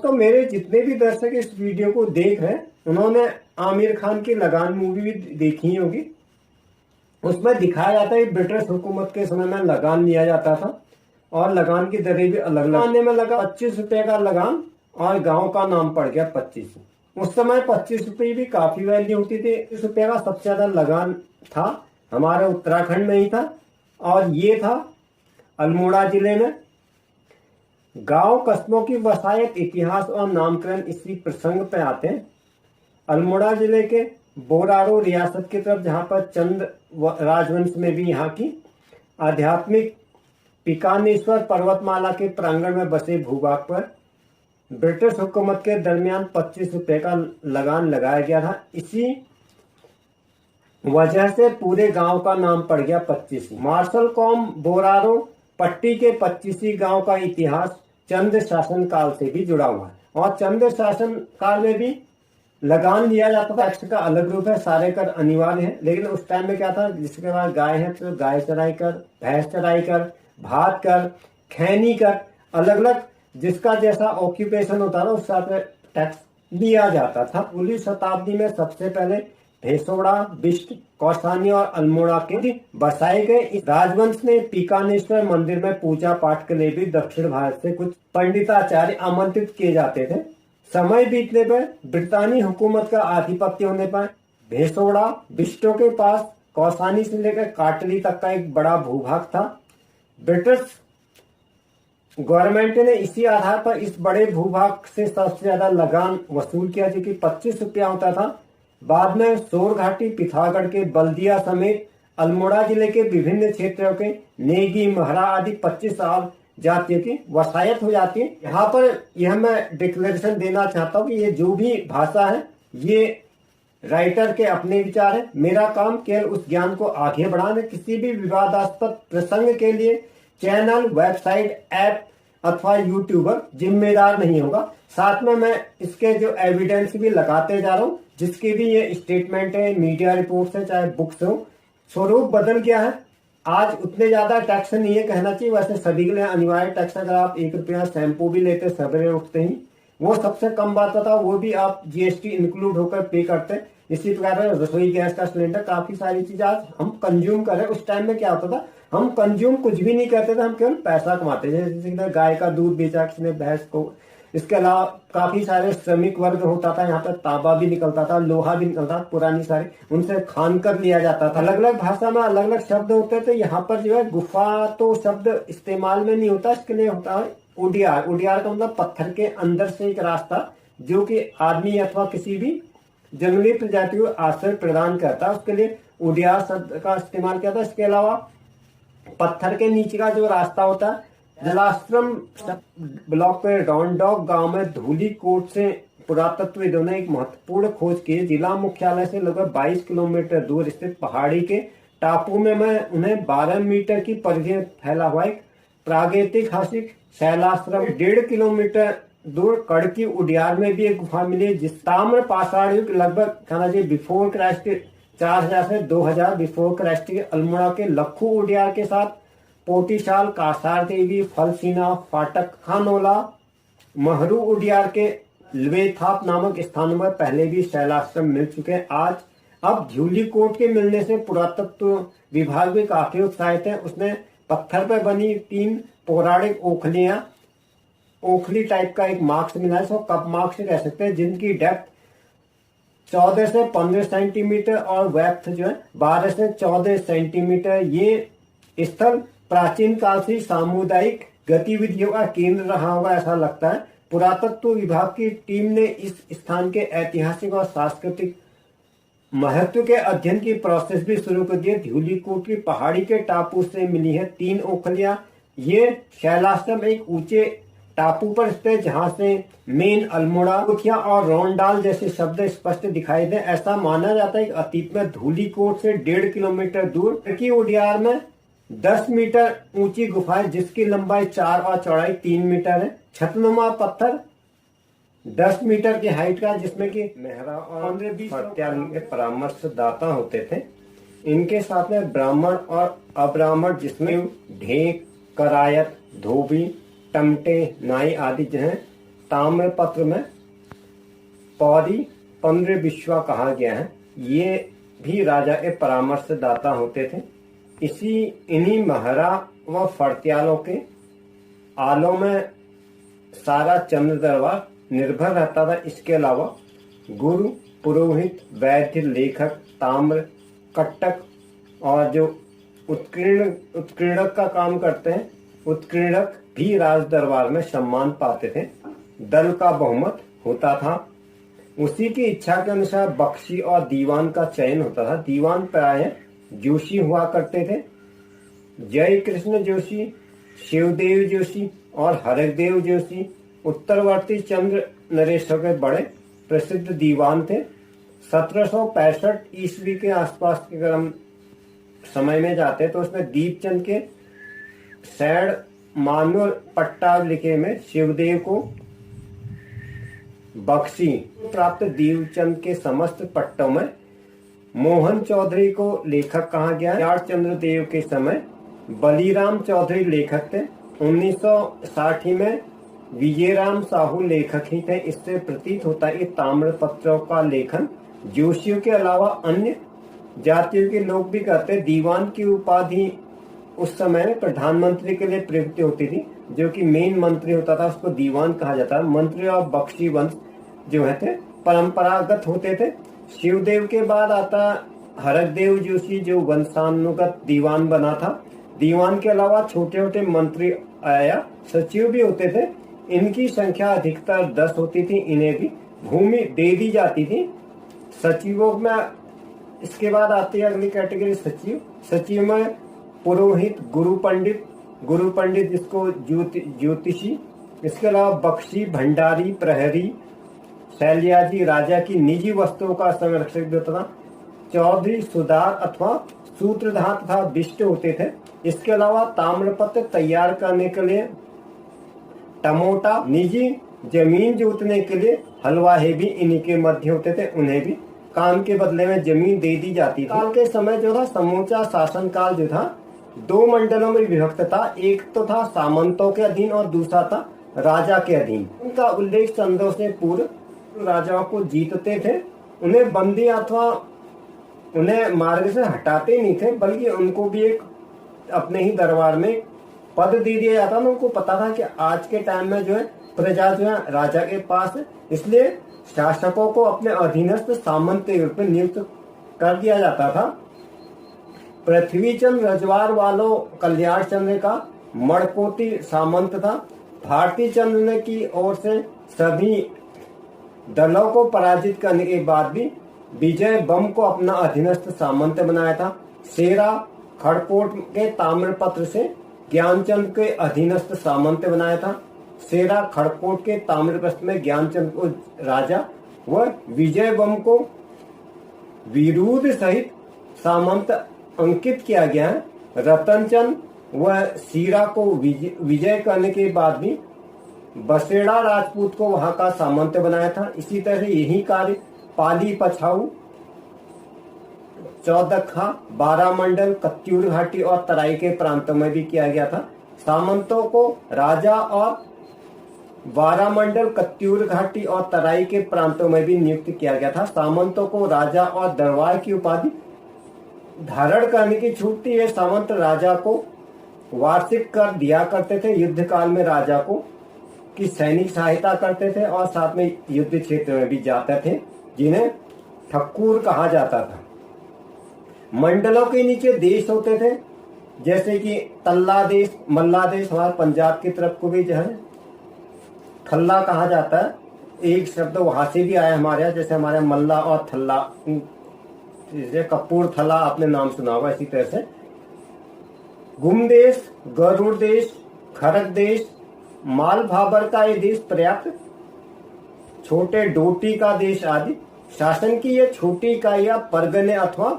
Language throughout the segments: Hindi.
दोस्तों, मेरे जितने भी दर्शक इस वीडियो को देख रहे हैं उन्होंने आमिर खान की लगान मूवी भी देखी होगी। उसमें दिखाया जाता है ब्रिटिश हुकूमत के समय में लगान लिया जाता था और लगान की दरें भी अलग अलग आने में लगा। 25 रुपए का लगान और गांव का नाम पड़ गया 25। उस समय 25 रुपये भी काफी वैल्यू होती थी। 25 रुपये का सबसे ज्यादा लगान था हमारे उत्तराखंड में ही था और ये था अल्मोड़ा जिले में। गांव कस्बों की वसायत, इतिहास और नामकरण इसी प्रसंग पे आते हैं। अल्मोड़ा जिले के बोरारो रियासत की तरफ, जहां पर चंद राजवंश में भी यहाँ की आध्यात्मिक पिकानेश्वर पर्वतमाला के प्रांगण में बसे भूभाग पर ब्रिटिश हुकूमत के दरमियान 25 रुपए का लगान लगाया गया था। इसी वजह से पूरे गांव का नाम पड़ गया 25। मार्शल कॉम बोरारो पट्टी के 25 गांव का इतिहास चंद शासन काल से भी जुड़ा हुआ है और चंद शासन काल में भी लगान लिया जाता था। टैक्स का अलग रूप है, सारे कर अनिवार्य है, लेकिन उस टाइम में क्या था, जिसके पास गाय है तो गाय चराई कर, भैंस चराई कर, भात कर, खैनी कर, अलग अलग जिसका जैसा ऑक्यूपेशन होता था उस हिसाब से टैक्स लिया जाता था। 16वीं शताब्दी में सबसे पहले भेसोड़ा, बिष्ट, कौसानी और अल्मोड़ा के बसाए गए। इस राजवंश ने पीकानेश्वर मंदिर में पूजा पाठ के लिए भी दक्षिण भारत से कुछ पंडिताचार्य आमंत्रित किए जाते थे। समय बीतने पर ब्रितानी हुकूमत का आधिपत्य होने पर भेसोड़ा, बिष्टों के पास कौसानी से लेकर काटली तक का एक बड़ा भूभाग था। ब्रिटिश गवर्नमेंट ने इसी आधार पर इस बड़े भूभाग से सबसे ज्यादा लगान वसूल किया, जो कि 25 रुपया होता था। बाद में सोर घाटी, पिथौरागढ़ के बल्दिया समेत अल्मोड़ा जिले के विभिन्न क्षेत्रों के नेगी, महरा आदि 25 साल जातियों की वसायत हो जाती है। यहाँ पर यह मैं डिक्लेरेशन देना चाहता हूँ कि ये जो भी भाषा है ये राइटर के अपने विचार है। मेरा काम केवल उस ज्ञान को आगे बढ़ाना। किसी भी विवादास्पद प्रसंग के लिए चैनल, वेबसाइट, ऐप अथवा यूट्यूबर जिम्मेदार नहीं होगा। साथ में मैं इसके जो एविडेंस भी लगाते जा रहा हूँ, जिसकी भी ये स्टेटमेंट है, मीडिया रिपोर्ट्स है, चाहे बुक्स हो। स्वरूप बदल गया है। आज उतने ज्यादा टैक्स नहीं है कहना चाहिए, वैसे सभी के लिए अनिवार्य टैक्स। अगर आप 1 रुपया शैम्पू भी लेते सवेरे उठते ही, वो सबसे कम बात था, वो भी आप जीएसटी इंक्लूड होकर पे करते। इसी प्रकार रसोई गैस का सिलेंडर, काफी सारी चीजें आज हम कंज्यूम करें। उस टाइम में क्या होता था, हम कंज्यूम कुछ भी नहीं करते थे, हम केवल पैसा कमाते थे। जैसे गाय का दूध बेचा किसी ने, भैंस को। इसके अलावा काफी सारे श्रमिक वर्ग होता था, यहाँ पर तांबा भी निकलता था, लोहा भी निकलता था, पुरानी सारी, उनसे खान कर लिया जाता था। अलग अलग भाषा में अलग अलग शब्द होते थे। यहाँ पर जो है गुफा तो शब्द इस्तेमाल में नहीं होता, इसके लिए होता है उडियार। उडियार का मतलब पत्थर के अंदर से एक रास्ता, जो कि आदमी अथवा किसी भी जंगली प्रजाति को आश्रय प्रदान करता है, उसके लिए उडियार शब्द का इस्तेमाल किया था। इसके अलावा पत्थर के नीचे का जो रास्ता होता है, जलाश्रम ब्लॉक पे डॉनडॉग गांव में धूली कोट से पुरातत्वविदों ने एक महत्वपूर्ण खोज की। जिला मुख्यालय से लगभग 22 किलोमीटर दूर स्थित पहाड़ी के टापू में मैं उन्हें 12 मीटर की परिधि में फैला हुआ एक प्रागैतिहासिक शैलाश्रम, 1.5 किलोमीटर दूर कड़की उडियार में भी एक गुफा मिली, जिस ताम्र पाषाण युग लगभग कहना चाहिए बिफोर क्राइस्ट 4000 से 2000 बिफोर क्राइस्ट के अल्मोड़ा के लखू उडियार के साथ पोटीशाल, कासार देवी, फलसीना, फाटक, खानोला, महरू उडियार के लवेथाप नामक स्थानों पर पहले भी शैलाश्रम मिल चुके हैं। आज अब झूली कोट के मिलने से पुरातत्व विभाग भी काफी उत्साहित है। उसने पत्थर पर बनी 3 पौराणिक ओखली टाइप का एक मार्क्स मिला है, इसको कप मार्क्स कह सकते हैं, जिनकी डेप्थ 14 से 15 सेंटीमीटर और वेप्थ जो है 12 से 14 सेंटीमीटर। ये स्थल प्राचीन काल से सामुदायिक गतिविधियों का केंद्र रहा होगा, ऐसा लगता है। पुरातत्व विभाग की टीम ने इस स्थान के ऐतिहासिक और सांस्कृतिक महत्व के अध्ययन की प्रोसेस भी शुरू कर दी है। धूलीकोट की पहाड़ी के टापू से मिली है 3 ओखलियां। ये शैलाश्रम एक ऊंचे टापू पर स्थित, जहां से मेन, अल्मोड़ा, मुखिया और रोंडाल जैसे शब्द स्पष्ट दिखाई दे। ऐसा माना जाता है कि अतीत में धूलीकोट से 1.5 किलोमीटर दूर की उडियार में 10 मीटर ऊंची गुफा है, जिसकी लंबाई 4 और चौड़ाई 3 मीटर है। छतनुमा पत्थर 10 मीटर की हाइट का, जिसमें कि मेहरा और परामर्शदाता होते थे। इनके साथ में ब्राह्मण और अब्राह्मण, जिसमें ढेक, करायत, धोबी, टमटे, नाई आदि जो है ताम्रपत्र में पौरी 15 विश्वा कहा गया है। ये भी राजा के परामर्शदाता होते थे। इन्हीं महरा व फर्त्यालों के आलों में सारा चंद्र दरबार निर्भर रहता था। इसके अलावा गुरु, पुरोहित, वैद्य, लेखक, ताम्र, कट्टक और जो उत्कीर्णक का काम करते हैं, उत्कीर्णक भी राज दरबार में सम्मान पाते थे। दल का बहुमत होता था। उसी की इच्छा के अनुसार बख्शी और दीवान का चयन होता था। दीवान प्राय जोशी हुआ करते थे। जय कृष्ण जोशी, शिवदेव जोशी और हरदेव जोशी उत्तरवर्ती चंद्र नरेश के बड़े प्रसिद्ध दीवान थे। 1765 ईस्वी के आसपास के अगर हम समय में जाते तो उसमें दीपचंद के सैड मानुअल पट्टालिके में शिवदेव को बख्शी प्राप्त दीपचंद के समस्त पट्टों में मोहन चौधरी को लेखक कहा गया। यार चंद्र देव के समय बलीराम चौधरी लेखक थे। 1960 में विजयराम साहू लेखक ही थे। इससे प्रतीत होता है कि ताम्रपत्रों का लेखन जोशियों के अलावा अन्य जातियों के लोग भी करते। दीवान की उपाधि उस समय प्रधानमंत्री के लिए प्रयुक्त होती थी। जो कि मेन मंत्री होता था उसको दीवान कहा जाता है। मंत्री और बख्शी वंश जो है थे परंपरागत होते थे। शिवदेव के बाद आता हरदेव जोशी जो वंशानुगत दीवान बना था। दीवान के अलावा छोटे छोटे मंत्री आया सचिव भी होते थे। इनकी संख्या अधिकतर 10 होती थी। इन्हें भी भूमि दे दी जाती थी। सचिवों में इसके बाद आती है अगली कैटेगरी सचिव। सचिव में पुरोहित, गुरु पंडित जिसको ज्योतिषी, इसके अलावा बख्शी, भंडारी, प्रहरी, शैलयाजी राजा की निजी वस्तुओं का संरक्षक भी होता था। चौधरी सुधार अथवा सूत्रधार तथा विष्ट होते थे। इसके अलावा ताम्रपत्र तैयार करने के लिए टमोटा, निजी जमीन जोतने के लिए हलवाहे भी इन्हीं के मध्य होते थे। उन्हें भी काम के बदले में जमीन दे दी जाती थी। काल के समय जो था समूचा शासन काल जो था 2 मंडलों में विभक्त था। एक तो था सामंतों के अधीन और दूसरा था राजा के अधीन। उनका उल्लेख चंद्रों से पूर्व राजाओं को जीतते थे। उन्हें बंदी अथवा उन्हें मार्ग से हटाते नहीं थे, बल्कि उनको भी एक अपने ही दरबार में पद दे दिया जाता था। उनको पता था कि आज के टाइम में जो है प्रजा जो है राजा के पास है, इसलिए शासकों को अपने अधीनस्थ सामंत के रूप में नियुक्त कर दिया जाता था। पृथ्वीचंद रजवार वालों कल्याण चंद्र का मणकोटी सामंत था। भारती चंद्र की ओर से सभी दलों को पराजित करने के बाद भी विजय बम को अपना अधीनस्थ सामंत बनाया था। सेरा खड़कोट के ताम्रपत्र से ज्ञानचंद के अधीनस्थ सामंत बनाया था। सेरा खड़कोट के ताम्रपत्र में ज्ञानचंद को राजा व विजय बम को विरुद्ध सहित सामंत अंकित किया गया है। रतनचंद व सीरा को विजय करने के बाद भी बसेड़ा राजपूत को वहां का सामंत बनाया था। इसी तरह यही कार्य पाली, पछाऊ, चौदखा, बारामंडल, कत्यूर घाटी और तराई के प्रांतों में भी किया गया था। सामंतों को राजा और बारामंडल, कत्यूर घाटी और तराई के प्रांतों में भी नियुक्त किया गया था। सामंतों को राजा और दरबार की उपाधि धारण करने की छूट थी। ये सामंत राजा को वार्षिक कर दिया करते थे। युद्ध काल में राजा को की सैनिक सहायता करते थे और साथ में युद्ध क्षेत्र में भी जाते थे, जिन्हें ठक्कुर कहा जाता था। मंडलों के नीचे देश होते थे, जैसे कि तल्ला देश, मल्ला देश, हमारे पंजाब की तरफ को भी जो है थल्ला कहा जाता है। एक शब्द वहां से भी आया हमारे यहाँ, जैसे हमारे मल्ला और थल्ला, जैसे कपूर थला आपने नाम सुना होगा। इसी तरह से गुम देश, गरुड़ देश, खरक देश, माल भाबर का ये देश पर्याप्त, छोटे डोटी का देश आदि। शासन की ये छोटी इकाइयां परगने अथवा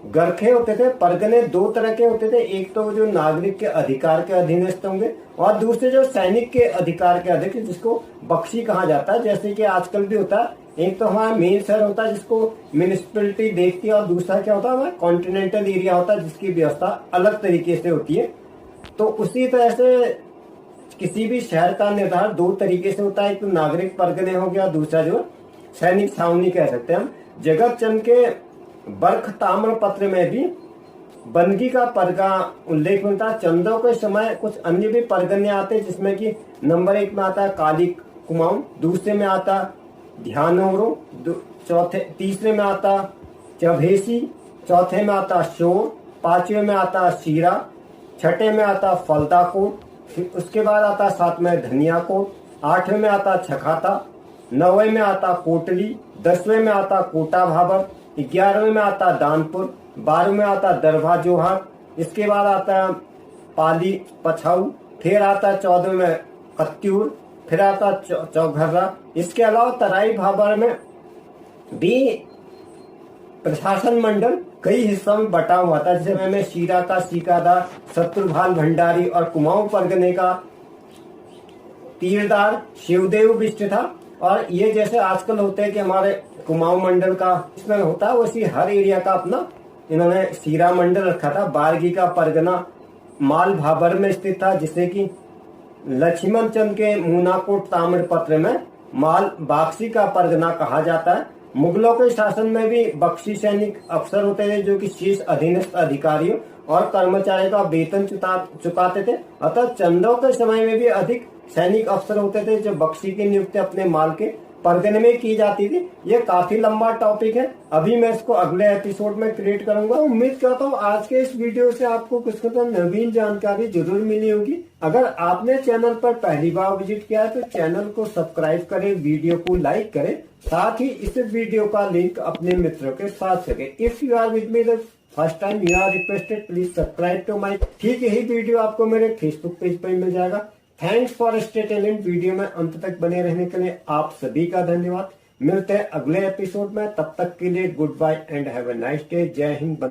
गरखे होते थे। परगने 2 तरह के होते थे, एक तो जो नागरिक के अधिकार के अधीनस्थ होंगे और दूसरे जो सैनिक के अधिकार के अधीन, जिसको बख्शी कहा जाता है। जैसे कि आजकल भी होता है, एक तो हमारा मेन शहर होता है जिसको म्यूनिसिपैलिटी देखती है और दूसरा क्या होता है हमारा कॉन्टिनेंटल एरिया होता है जिसकी व्यवस्था अलग तरीके से होती है। तो उसी तरह से किसी भी शहर का निर्धारण दो तरीके से होता है, एक तो नागरिक परगने हो गया, दूसरा जो सैनिक छावनी कह सकते हैं हम। जगत चंद के बर्ख ताम्र पत्र में भी बनगी का परगा उल्लेख मिलता है। चंदों के समय कुछ अन्य भी परगने आते हैं, जिसमें कि नंबर 1 में आता है काली कुमाऊं, दूसरे में आता ध्यानोरो, तीसरे में आता चभेसी, चौथे में आता शोर, पांचवे में आता शीरा, छठे में आता फलदाकोट, फिर उसके बाद आता 7 में धनियाकोट, 8वें में आता छखाता, 9वें में आता कोटली, 10वें में आता कोटा भाबर, 11वें में आता दानपुर, 12वें में आता दरभा जोहार, इसके बाद आता पाली पछाऊ, फिर आता 14वें में कत्यूर, फिर आता चौघर्रा। इसके अलावा तराई भाबर में भी प्रशासन मंडल कई हिस्सों में बटा हुआ था, जैसे में शीरा का सीकादार, शत्रुभाल भंडारी और कुमाऊं परगने का तीरदार शिवदेव बिष्ट था। और ये जैसे आजकल होते हैं कि हमारे कुमाऊं मंडल का इसमें होता है, वैसी हर एरिया का अपना इन्होंने शीरा मंडल रखा था। बारगी का परगना माल भाबर में स्थित था, जिसे कि लक्ष्मण चंद के मूनाकोट ताम्र पत्र में माल बाक्सी का परगना कहा जाता है। मुगलों के शासन में भी बख्शी सैनिक अफसर होते थे, जो कि शीर्ष अधीनस्थ अधिकारियों और कर्मचारियों का वेतन चुकाते थे। अतः चंदों के समय में भी अधिक सैनिक अफसर होते थे, जो बख्शी की नियुक्ति अपने माल के परगने में की जाती थी। ये काफी लंबा टॉपिक है, अभी मैं इसको अगले एपिसोड में क्रिएट करूंगा। उम्मीद करता हूँ आज के इस वीडियो से आपको कुछ नवीन जानकारी जरूर मिली होगी। अगर आपने चैनल पर पहली बार विजिट किया है तो चैनल को सब्सक्राइब करें, वीडियो को लाइक करें, साथ ही इस वीडियो का लिंक अपने मित्रों के साथ सके। If you are with me the first time you are requested please subscribe to my. ठीक यही वीडियो आपको मेरे फेसबुक पेज पर मिल जाएगा। Thanks for stay talent. Video में अंत तक बने रहने के लिए आप सभी का धन्यवाद। मिलते हैं अगले एपिसोड में, तब तक के लिए goodbye and have a nice day. जय हिंद।